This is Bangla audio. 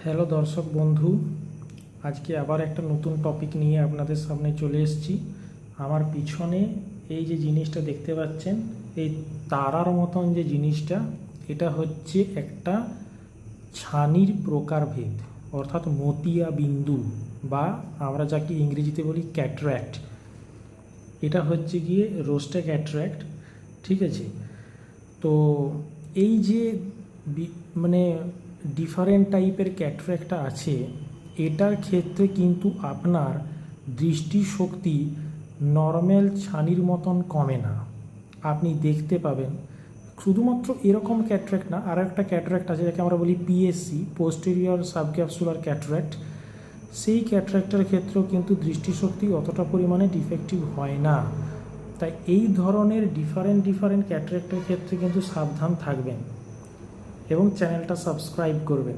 হ্যালো দর্শক বন্ধু, আজকে আবার একটা নতুন টপিক নিয়ে আপনাদের সামনে চলে এসেছি। আমার পিছনে এই যে জিনিসটা দেখতে পাচ্ছেন, এই তারার মতন যে জিনিসটা, এটা হচ্ছে একটা ছানির প্রকারভেদ, অর্থাৎ মতিয়া বিন্দু, বা আমরা যাকে ইংরেজিতে বলি ক্যাটরাক্ট। এটা হচ্ছে গিয়ে রোস্টে ক্যাটরাক্ট, ঠিক আছে। তো এই যে মানে ডিফারেন্ট টাইপের ক্যাটরাক্টটা আছে, এটার ক্ষেত্রে কিন্তু আপনার দৃষ্টিশক্তি নর্মাল ছানির মতন কমে না। আপনি দেখতে পাবেন শুধুমাত্র এরকম ক্যাটরাক্ট না, আর একটা ক্যাটরাক্ট আছে যাকে আমরা বলি পিএসসি, পোস্টেরিয়র সাবক্যাপসুলার ক্যাটরাক্ট। সেই ক্যাটরাক্টের ক্ষেত্রেও কিন্তু দৃষ্টিশক্তি অতটা পরিমাণে ডিফেক্টিভ হয় না। তাই এই ধরনের ডিফারেন্ট ক্যাটরাক্টের ক্ষেত্রে কিন্তু সাবধান থাকবেন এবং চ্যানেলটা সাবস্ক্রাইব করবেন।